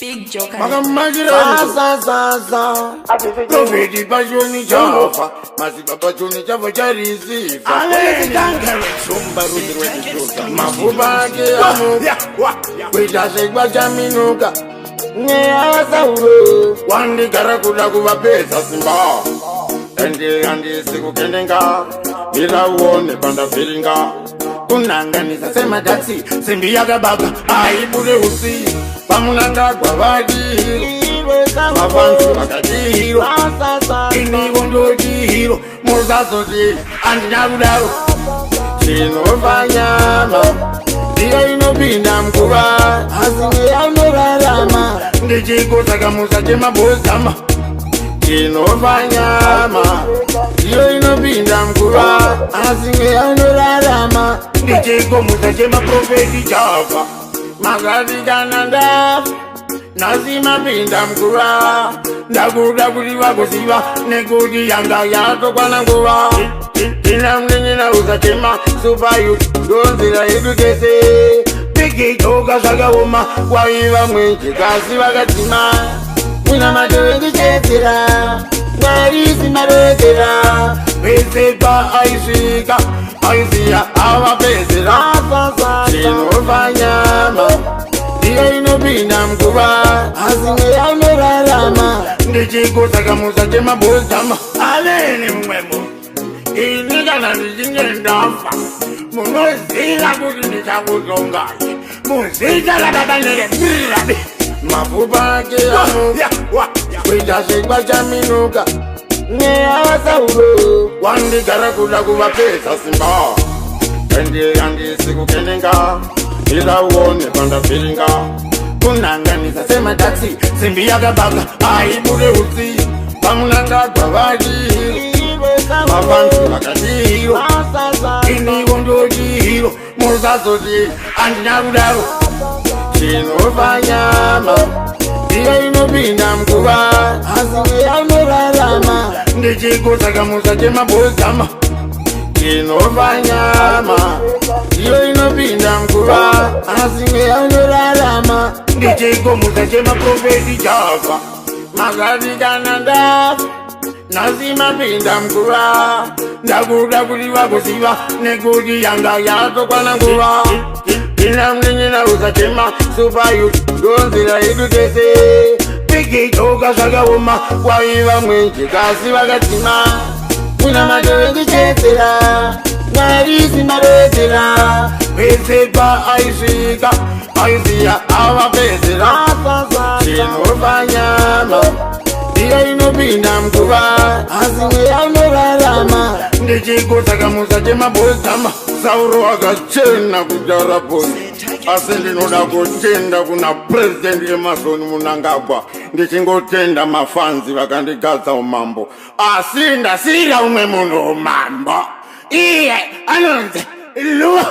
Big joke. Profeti pachoni chava masipa pachoni chava charisifa shumba rudzi rwechidzosa mapfupa ake amuka kuita sekwa chaminuka neavasauro wandigara kuda kuvapedza simba ende handisi kukendenga mirauone pandavhiringa kunanganisa semadhatsi simbi yakabaka aibude usi pamunangagwa vadihiro mafanzi vakadihiro inivo ndodihiro musazoti andina kudaro chinova nyama ndiyo inopinda mkuva asi neyainorarama ndichikosakamusa chemabhozama chinova nyama ndiyo inopinda mkuva asi neyainorarama ndichikomusa chemaprofeti chava makati kana ndafa nasi mapinda mkuva ndakuda kuti vakuziva nekuti yanga yatokwana nguva tina mnenyena usachema supayut ndonzira yedu tese pikichoka zvakaoma kwaiva mwenje kasi vakadzima mwina matovendichetera mwarisi maroedzera pese paaisvika aiziya avapedzera chinova nyama ndiyo inopinda mkuva asi neyainorarama ndichikosakamusa chemabhozama aleni mumwemo ini kana ndichinge ndafa munoziva kuti ndichakutongai muzita rakabanyereirabe mapfupa ake amuka kuita sekwa chaminuka neavasauro wandigara kuda kuvapedza simba ende handisi kukendenga irauone pandavhiringa kunanganisa semadhatsi simbi yakabaka aibude utsi pamunangagwa vadihiro mafanzi vakadihiro inivo ndodihiro musazoti andina kudaro chinova nyama ndiyo inopinda mkuva asi neyainorarama ndichikosakamusa chemabhozama chinova nyama ndiyo inopinda mkuva asi neyainorarama ndichikomusa chemaprofeti chava makati kana ndafa nasi mapinda mkuva ndakuda kuti vakuziva nekuti yanga yatokwana nguva ina mnenyena usachema supayut ndonzira yedu tese pikichoka zvakaoma kwaiva mwenje kasi vakadzima mwina matovendichetera mwarisi maroedzera pese paaisvika aiziya avapedzera chinova nyama ndiyo inopinda mkuva asi neyainorarama ndichikosakamusa chemabhozama sauro akachena kutaura bhozi asi ndinoda kutenda kuna purezidendi emazoni munangagwa ndichingotenda mafanzi vakandigadza umambo asi ndasiyira umwe munhu umambo iye anonzi luwa